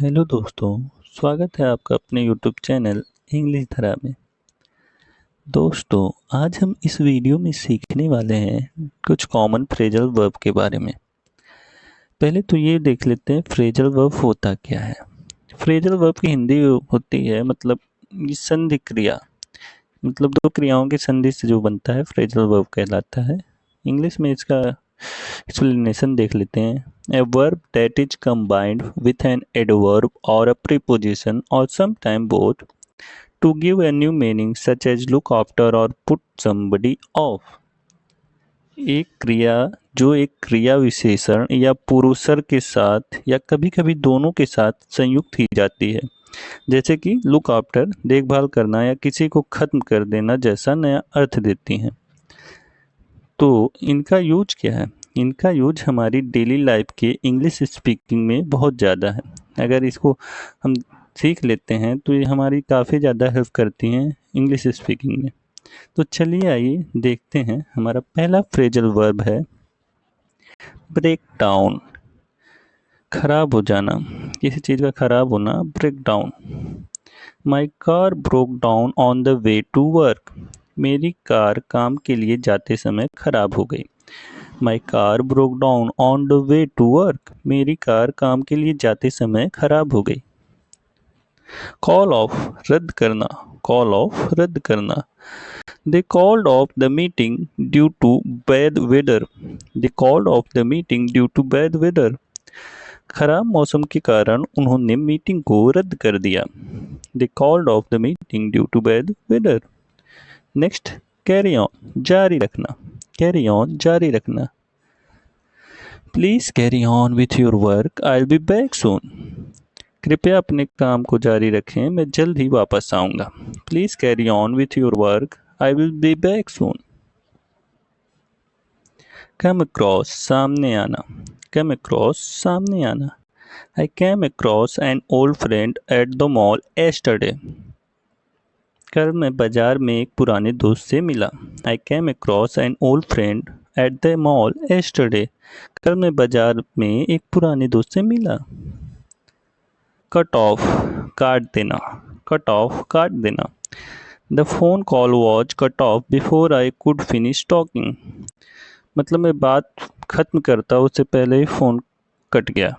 Hello दोस्तों, स्वागत है आपका अपने यूट्यूब चैनल इंग्लिश धरा में। दोस्तों, आज हम इस वीडियो में सीखने वाले हैं कुछ कॉमन फ्रेजल वर्ब के बारे में। पहले तो ये देख लेते हैं फ्रेजल वर्ब होता क्या है। फ्रेजल वर्ब की हिंदी होती है मतलब संधि क्रिया, मतलब दो क्रियाओं की संधि से जो बनता है फ्रेजल वर्ब कहलाता है। इंग्लिश में इसका एक्सप्लेनेशन देख लेते हैं। A verb that is combined with an adverb or a preposition or sometime both to give a new meaning such as look after or put somebody off। एक क्रिया जो एक क्रिया विशेषण या पुरुषर के साथ या कभी कभी दोनों के साथ संयुक्त की जाती है, जैसे कि लुक आफ्टर देखभाल करना या किसी को खत्म कर देना जैसा नया अर्थ देती हैं। तो इनका यूज क्या है? इनका यूज हमारी डेली लाइफ के इंग्लिश स्पीकिंग में बहुत ज़्यादा है। अगर इसको हम सीख लेते हैं तो ये हमारी काफ़ी ज़्यादा हेल्प करती हैं इंग्लिश स्पीकिंग में। तो चलिए आइए देखते हैं। हमारा पहला फ्रेजल वर्ब है ब्रेक डाउन, खराब हो जाना, किसी चीज़ का खराब होना, break down. My car broke down on the way to work, मेरी कार काम के लिए जाते समय खराब हो गई। My car broke down on the way to work, मेरी कार काम के लिए जाते समय खराब हो गई। कॉल ऑफ, रद्द करना, कॉल ऑफ रद्द करना। They called off the meeting due to bad weather. They called off the meeting due to bad weather. खराब मौसम के कारण उन्होंने मीटिंग को रद्द कर दिया। They called off the meeting due to bad weather. Next, carry on, जारी रखना, carry on जारी रखना। Please carry on with your work. I'll be back soon. कृपया अपने काम को जारी रखें, मैं जल्द ही वापस आऊँगा। Please carry on with your work. I will be back soon. Come across, सामने आना, come across सामने आना। I came across an old friend at the mall yesterday. कल मैं बाजार में एक पुराने दोस्त से मिला। I came across an old friend at the mall yesterday. कल मैं बाजार में एक पुराने दोस्त से मिला। Cut off, काट देना, cut off काट देना। The phone call was cut off before I could finish talking. मतलब मैं बात खत्म करता उससे पहले ही फ़ोन कट गया।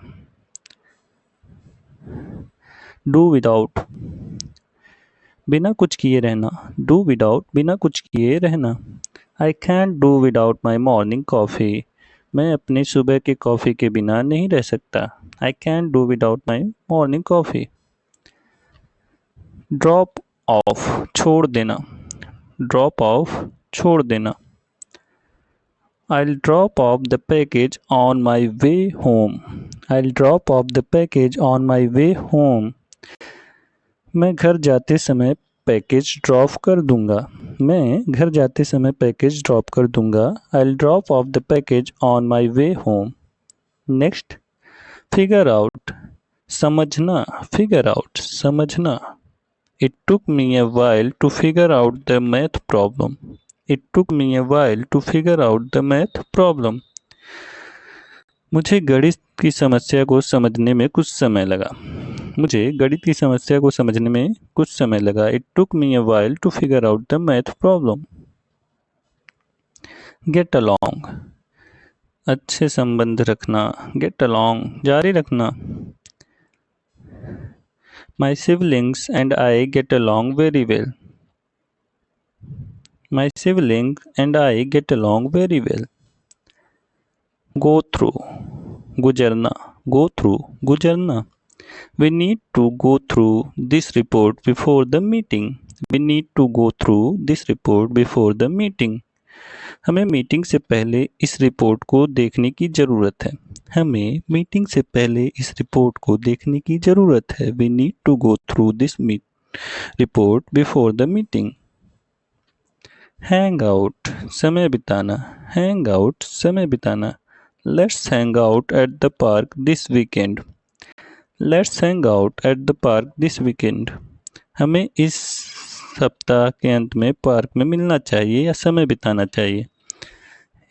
डू विदाउट, बिना कुछ किए रहना, डू विदाउट बिना कुछ किए रहना। I can't do without my morning coffee, मैं अपनी सुबह के कॉफ़ी के बिना नहीं रह सकता। I can't do without my morning coffee. Drop of, छोड़ देना, ड्रॉप ऑफ छोड़ देना। I'll drop off the package on my way home. I'll drop off the package on my way home. मैं घर जाते समय पैकेज ड्रॉप कर दूंगा। मैं घर जाते समय पैकेज ड्रॉप कर दूंगा। I'll drop off the package on my way home. Next, figure out, समझना, figure out समझना। It took me a while to figure out the math problem. It took me a while to figure out the math problem. मुझे गणित की समस्या को समझने में कुछ समय लगा। मुझे गणित की समस्या को समझने में कुछ समय लगा। It took me a while to figure out the math problem. Get along, अच्छे संबंध रखना, get along जारी रखना। My siblings and I get along very well. My siblings and I get along very well. Go through, गुजरना, go through गुजरना। We need to go through this report before the meeting. We need to go through this report before the meeting. हमें meeting से पहले इस report को देखने की ज़रूरत है। हमें मीटिंग से पहले इस रिपोर्ट को देखने की ज़रूरत है। We need to go through this report before the meeting. Hang out, समय बिताना, hang out समय बिताना। Let's hang out at the park this weekend. Let's hang out at the park this weekend. हमें इस सप्ताह के अंत में पार्क में मिलना चाहिए या समय बिताना चाहिए।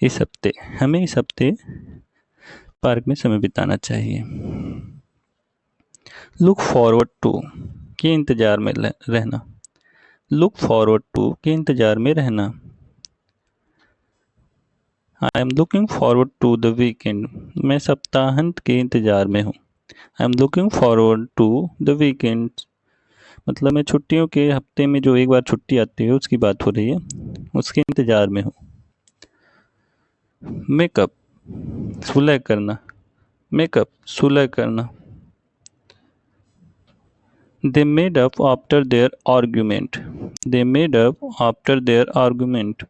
इस हफ्ते, हमें इस हफ्ते पार्क में समय बिताना चाहिए। लुक फॉरवर्ड टू के इंतज़ार में रहना। लुक फॉरवर्ड टू के इंतज़ार में रहना। I am looking forward to the weekend, मैं सप्ताहांत के इंतज़ार में हूँ। I am looking forward to the weekend मतलब मैं छुट्टियों के हफ्ते में जो एक बार छुट्टी आती है उसकी बात हो रही है, उसके इंतज़ार में हूँ। मेकअप सुलह करना। मेकअप सुलह करना। They made up after their argument. They made up after their argument.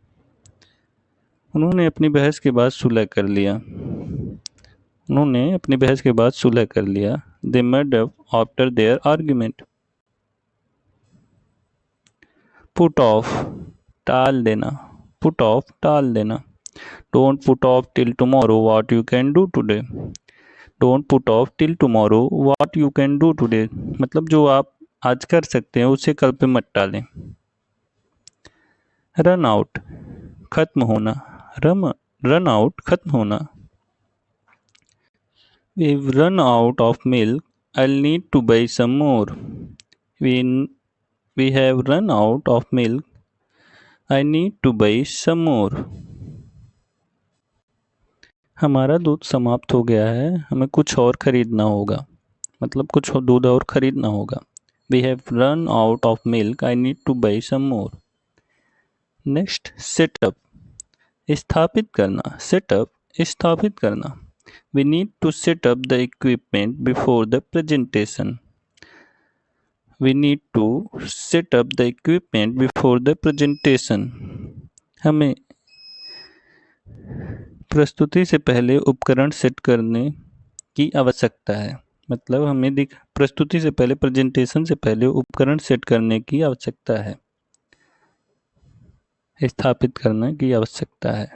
उन्होंने अपनी बहस के बाद सुलह कर लिया। उन्होंने अपनी बहस के बाद सुलह कर लिया। They made up after their argument. Put off टाल देना। Put off टाल देना। Don't put off till tomorrow what you can do today. Don't put off till tomorrow what you can do today. मतलब जो आप आज कर सकते हैं उसे कल पे मत टालें। रन आउट खत्म होना। रन आउट खत्म होना। We've run out of milk. I'll need to buy some more. We have run out of milk. I need to buy some more. हमारा दूध समाप्त हो गया है, हमें कुछ और खरीदना होगा। मतलब कुछ दूध और खरीदना होगा। We have run out of milk. I need to buy some more. Next setup स्थापित करना। सेटअप स्थापित करना। We need to set up the equipment before the presentation. We need to set up the equipment before the presentation. हमें प्रस्तुति से पहले उपकरण set करने की आवश्यकता है। मतलब हमें प्रस्तुति से पहले प्रेजेंटेशन से पहले उपकरण सेट करने की आवश्यकता है, स्थापित करने की आवश्यकता है।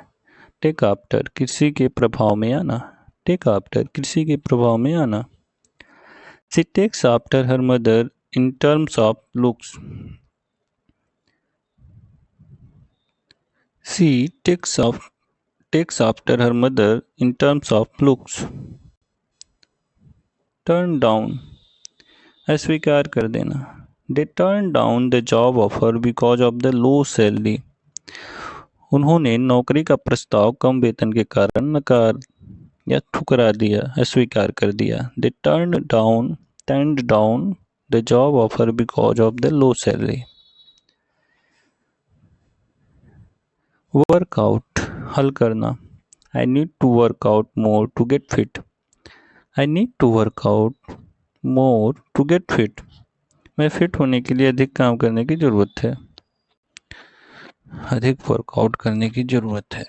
टेक आफ्टर किसी के प्रभाव में आना। टेक आफ्टर किसी के प्रभाव में आना। She takes after her mother in terms of looks. She takes after her mother in terms of looks. Turn down अस्वीकार कर देना। They turn down the job offer because of the low salary. उन्होंने नौकरी का प्रस्ताव कम वेतन के कारण नकार या ठुकरा दिया, अस्वीकार कर दिया। They turn down the job offer because of the low salary. Workout हल करना। I need to work out more to get fit. I need to work out more to get fit. मैं फिट होने के लिए अधिक काम करने की ज़रूरत है, अधिक वर्कआउट करने की ज़रूरत है।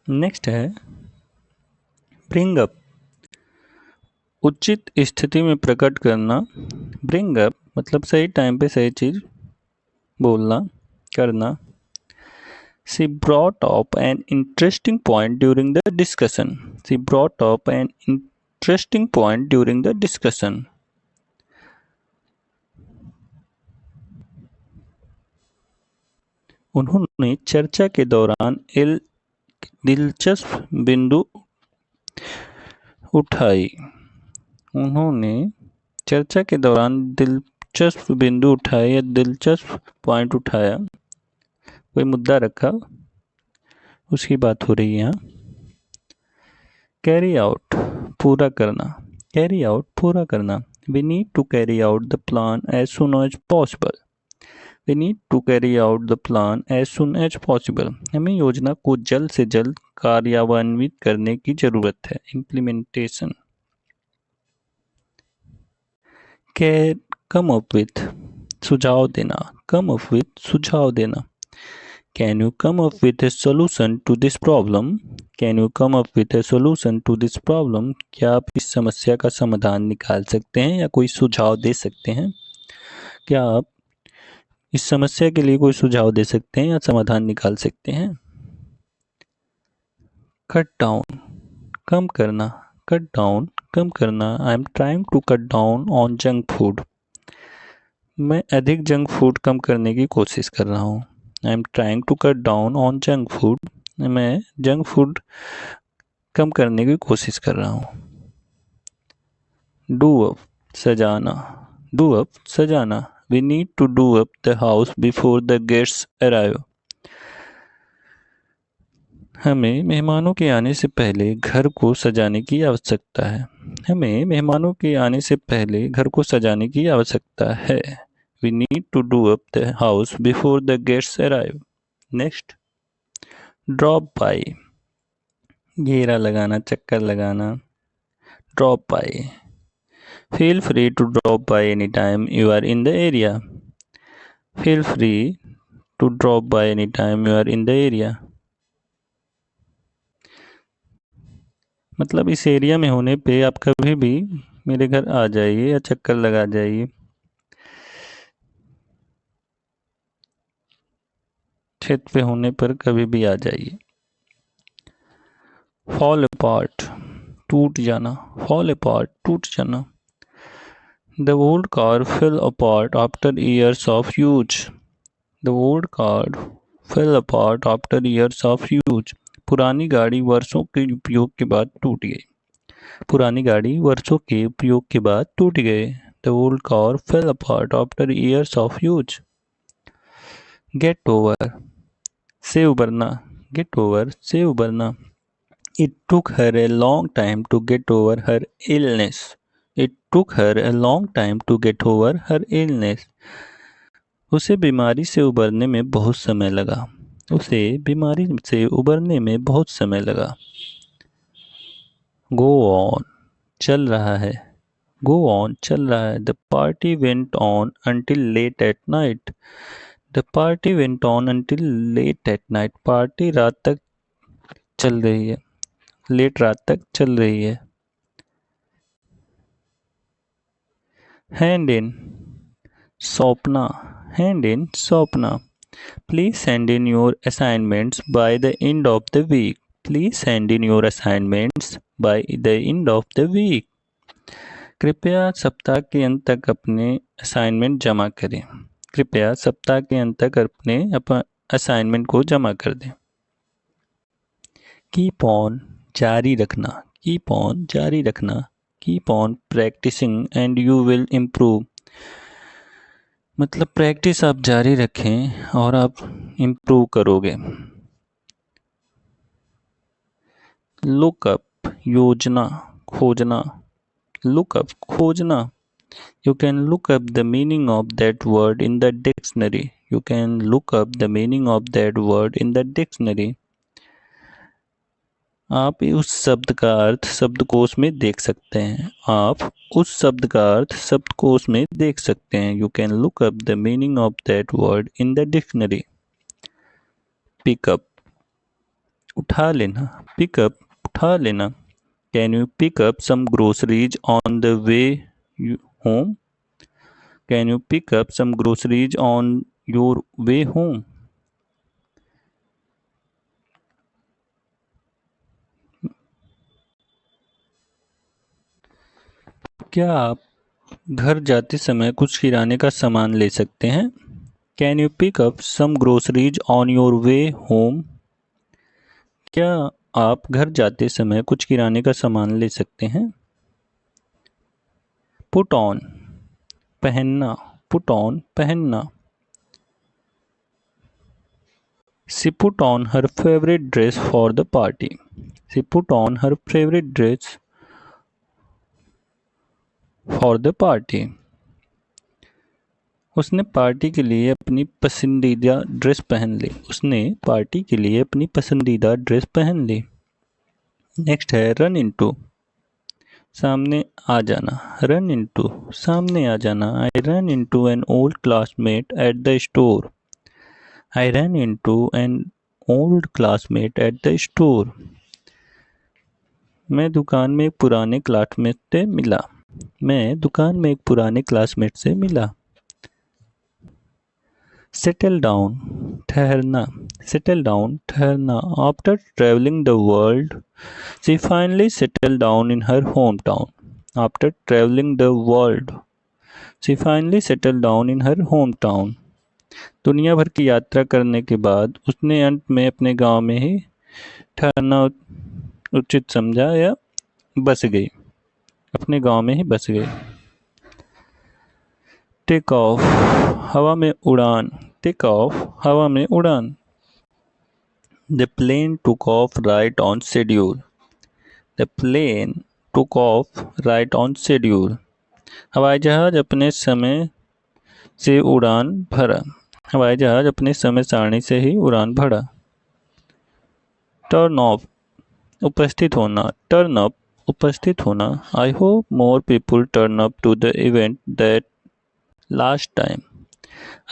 नेक्स्ट है ब्रिंग अप उचित स्थिति में प्रकट करना। ब्रिंग अप मतलब सही टाइम पे सही चीज़ बोलना, करना। She brought up an interesting point during the discussion. She brought up an interesting point during the discussion. उन्होंने चर्चा के दौरान दिलचस्प बिंदु उठाई। उन्होंने चर्चा के दौरान दिलचस्प बिंदु उठाए या दिलचस्प पॉइंट उठाया, कोई मुद्दा रखा, उसकी बात हो रही है यहाँ। कैरी आउट पूरा करना। कैरी आउट पूरा करना। We need to carry out the plan as soon as possible. We need to carry out the plan as soon as possible. हमें योजना को जल्द से जल्द कार्यान्वित करने की जरूरत है, इम्प्लीमेंटेशन। कम अप विथ सुझाव देना। कम अप विथ सुझाव देना। Can you come up with a solution to this problem? Can you come up with a solution to this problem? क्या आप इस समस्या का समाधान निकाल सकते हैं या कोई सुझाव दे सकते हैं? क्या आप इस समस्या के लिए कोई सुझाव दे सकते हैं या समाधान निकाल सकते हैं? कट डाउन कम करना। कट डाउन कम करना। I am trying to cut down on junk food. मैं अधिक जंक फूड कम करने की कोशिश कर रहा हूँ। I am trying to cut down on junk food. मैं जंक फूड कम करने की कोशिश कर रहा हूँ। डू अप, सजाना, डू अप, सजाना। We need to do up the house before the guests arrive. हमें मेहमानों के आने से पहले घर को सजाने की आवश्यकता है। हमें मेहमानों के आने से पहले घर को सजाने की आवश्यकता है। We need to do up the house before the guests arrive. Next, drop by, घेरा लगाना, चक्कर लगाना। Drop by. Feel free to drop by anytime you are in the area. Feel free to drop by anytime you are in the area. मतलब इस area में होने पे आप कभी भी मेरे घर आ जाइए या चक्कर लगा जाइए। क्षेत्र पे होने पर कभी भी आ जाइए। Fall apart, टूट जाना। Fall apart, टूट जाना। The old car fell apart after years of use. The old car fell apart after years of use. पुरानी गाड़ी वर्षों के उपयोग के बाद टूट गई। पुरानी गाड़ी वर्षों के उपयोग के बाद टूट गए। The old car fell apart after years of use. Get over, से उबरना। Get over, से उबरना। It took her a long time to get over her illness. It took her a long time to get over her illness. उसे बीमारी से उबरने में बहुत समय लगा। उसे बीमारी से उबरने में बहुत समय लगा। Go on, चल रहा है। Go on, चल रहा है। The party went on until late at night. The party went on until late at night. Party रात तक चल रही है। लेट रात तक चल रही है। Hand in, सौंपना। Hand in, सौंपना। Please hand in your assignments by the end of the week. Please hand in your assignments by the end of the week. कृपया सप्ताह के अंत तक अपने असाइनमेंट जमा करें। कृपया सप्ताह के अंत तक अपने असाइनमेंट को जमा कर दें। Keep on, जारी रखना। Keep on, जारी रखना। Keep on practicing and you will improve. मतलब प्रैक्टिस आप जारी रखें और आप इम्प्रूव करोगे। लुक अप, योजना, खोजना। लुक अप, खोजना। You can look up the meaning of that word in the dictionary. You can look up the meaning of that word in the dictionary. आप उस शब्द का अर्थ शब्दकोश में देख सकते हैं। आप उस शब्द का अर्थ शब्दकोश में देख सकते हैं। You can look up the meaning of that word in the dictionary. Pick up, उठा लेना। Pick up, उठा लेना। Can you pick up some groceries on the way home? Can you pick up some groceries on your way home? क्या आप घर जाते समय कुछ किराने का सामान ले सकते हैं? Can you pick up some groceries on your way home? क्या आप घर जाते समय कुछ किराने का सामान ले सकते हैं? Put on, पहनना। Put on, पहनना। She put on her favorite dress for the party. She put on her favorite dress for the party. उसने पार्टी के लिए अपनी पसंदीदा ड्रेस पहन ली। उसने पार्टी के लिए अपनी पसंदीदा ड्रेस पहन ली। नेक्स्ट है रन इनटू, सामने आ जाना। रन इनटू, सामने आ जाना। I run into an old classmate at the store. I run into an old classmate at the store. मैं दुकान में एक पुराने क्लासमेट से मिला। मैं दुकान में एक पुराने क्लासमेट से मिला। सेटल डाउन, ठहरना। सेटल डाउन, ठहरना। After travelling the world she finally settle down in her home town. After travelling the world she finally settle down in her home town. दुनिया भर की यात्रा करने के बाद उसने अंत में अपने गांव में ही ठहरना उचित समझा या बस गई, अपने गांव में ही बस गई। टेक ऑफ, हवा में उड़ान। टेक ऑफ, हवा में उड़ान। The plane took off right on schedule. The plane took off right on schedule. हवाई जहाज अपने समय से उड़ान भरा। हवाई जहाज अपने समय सारणी से ही उड़ान भरा। टर्न ऑफ, उपस्थित होना। टर्न अप, उपस्थित होना। I hope more people turn up to the event that last time.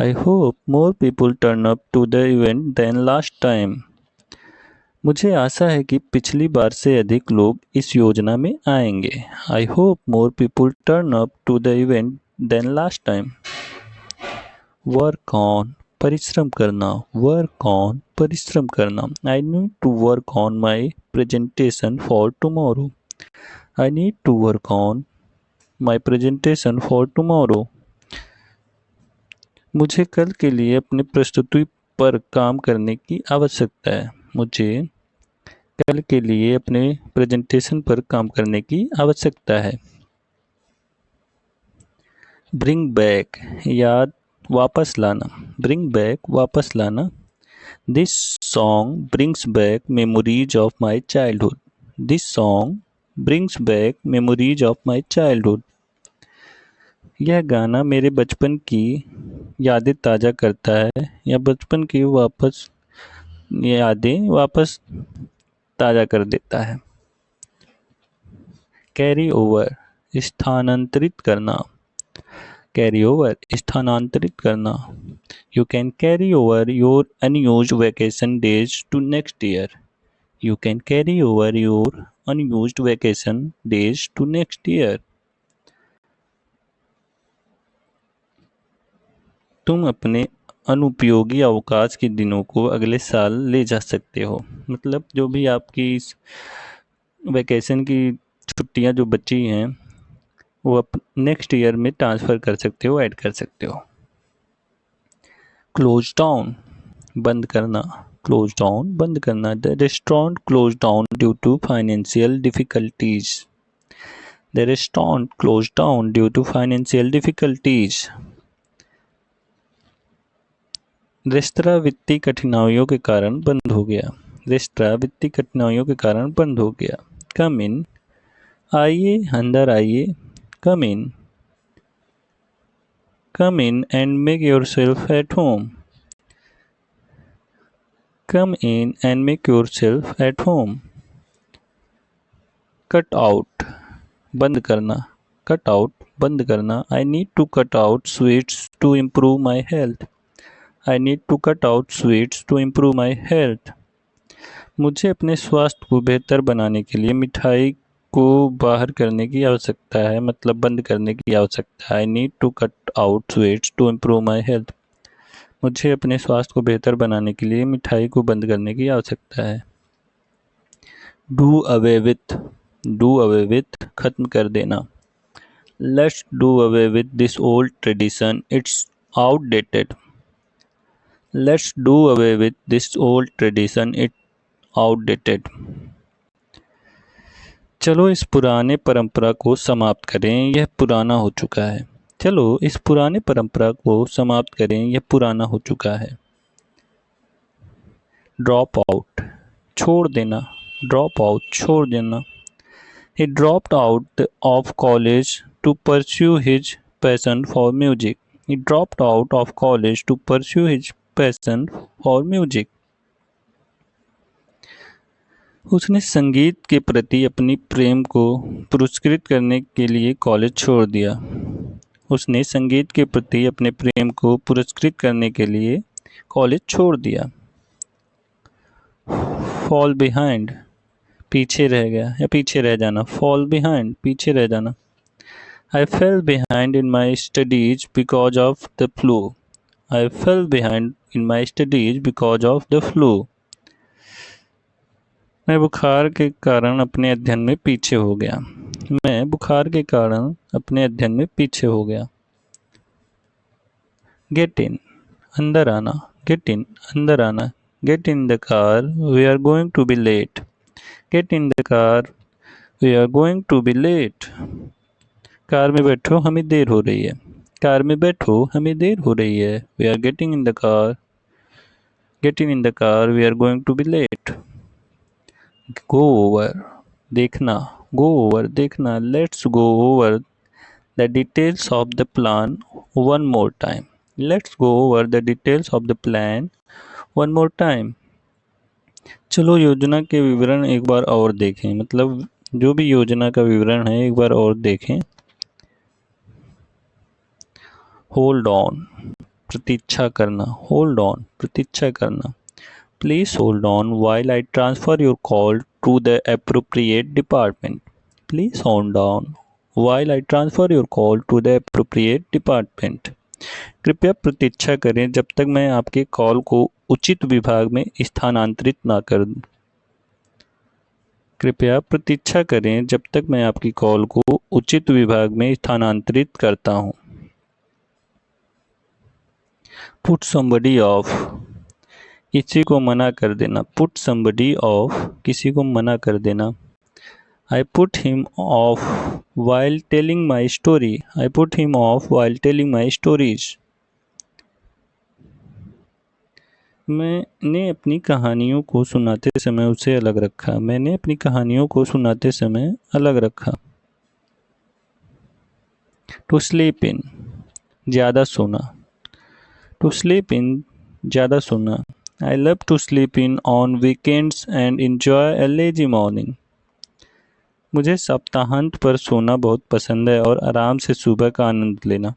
I hope more people turn up to the event then last time. मुझे आशा है कि पिछली बार से अधिक लोग इस योजना में आएंगे। I hope more people turn up to the event then last time. Work on, परिश्रम करना। वर्क ऑन, परिश्रम करना। I need to work on my presentation for tomorrow. I need to work on my presentation for tomorrow. मुझे कल के लिए अपनी प्रस्तुति पर काम करने की आवश्यकता है। मुझे कल के लिए अपने प्रेजेंटेशन पर काम करने की आवश्यकता है। ब्रिंग बैक, याद, वापस लाना। ब्रिंग बैक, वापस लाना। This song brings back memories of my childhood. This song brings back memories of my childhood. यह गाना मेरे बचपन की यादें ताज़ा करता है या बचपन की यादें वापस ताज़ा कर देता है। कैरी ओवर, स्थानांतरित करना। कैरी ओवर, स्थानांतरित करना। You can carry over your unused vacation days to next year. You can carry over your unused vacation days to next year. तुम अपने अनुपयोगी अवकाश के दिनों को अगले साल ले जा सकते हो। मतलब जो भी आपकी इस वैकेशन की छुट्टियां जो बची हैं वो आप नेक्स्ट ईयर में ट्रांसफ़र कर सकते हो, ऐड कर सकते हो। क्लोज डाउन, बंद करना। क्लोज डाउन, बंद करना। The restaurant close down due to financial difficulties. The restaurant close down due to financial difficulties. Restaurant वित्तीय कठिनाइयों के कारण बंद हो गया। रेस्तरां वित्तीय कठिनाइयों के कारण बंद हो गया। कम इन, आइए, अंदर आइए। Come in, come in and make yourself at home. Come in and make yourself at home. Cut out, बंद करना। कट आउट, बंद करना। I need to cut out sweets to improve my health. I need to cut out sweets to improve my health. मुझे अपने स्वास्थ्य को बेहतर बनाने के लिए मिठाई को बाहर करने की आवश्यकता है, मतलब बंद करने की आवश्यकता है। I need to cut out sweets to improve my health. मुझे अपने स्वास्थ्य को बेहतर बनाने के लिए मिठाई को बंद करने की आवश्यकता है। Do away with, do away with, खत्म कर देना। Let's do away with this old tradition, it's outdated. Let's do away with this old tradition, it outdated. चलो इस पुराने परंपरा को समाप्त करें, यह पुराना हो चुका है। चलो इस पुराने परंपरा को समाप्त करें, यह पुराना हो चुका है। ड्रॉप आउट, छोड़ देना। ड्रॉप आउट, छोड़ देना। He dropped out of college to pursue his passion for music. He dropped out of college to pursue his passion for music. उसने संगीत के प्रति अपनी प्रेम को पुरस्कृत करने के लिए कॉलेज छोड़ दिया। उसने संगीत के प्रति अपने प्रेम को पुरस्कृत करने के लिए कॉलेज छोड़ दिया। फॉल बिहाइंड, पीछे रह गया या पीछे रह जाना। फॉल बिहाइंड, पीछे रह जाना। I fell behind in my studies because of the flu. I fell behind in my studies because of the flu. मैं बुखार के कारण अपने अध्ययन में पीछे हो गया। मैं बुखार के कारण अपने अध्ययन में पीछे हो गया। Get in, अंदर आना। Get in, अंदर आना। Get in the car, we are going to be late. Get in the car, we are going to be late. Car में बैठो, हमें देर हो रही है। कार में बैठो, हमें देर हो रही है। We are getting in the car, getting in the car, we are going to be late. Go over, देखना, गो ओवर, देखना। Let's go over the details of the plan one more time. Let's go over the details of the plan one more time. चलो योजना के विवरण एक बार और देखें, मतलब जो भी योजना का विवरण है एक बार और देखें। होल्ड ऑन, प्रतीक्षा करना। होल्ड ऑन, प्रतीक्षा करना। Please hold on while I transfer your call to the appropriate department. Please hold on while I transfer your call to the appropriate department. कृपया प्रतीक्षा करें जब तक मैं आपके कॉल को उचित विभाग में स्थानांतरित ना कर दूं। कृपया प्रतीक्षा करें जब तक मैं आपकी कॉल को उचित विभाग में स्थानांतरित करता हूं। Put somebody off, किसी को मना कर देना। Put somebody off, किसी को मना कर देना। I put him off while telling my story. I put him off while telling my stories. मैंने अपनी कहानियों को सुनाते समय उसे अलग रखा। मैंने अपनी कहानियों को सुनाते समय अलग रखा। To sleep in, ज़्यादा सोना। To sleep in, ज़्यादा सोना। I love to sleep in on weekends and enjoy a lazy morning. मुझे सप्ताहांत पर सोना बहुत पसंद है और आराम से सुबह का आनंद लेना।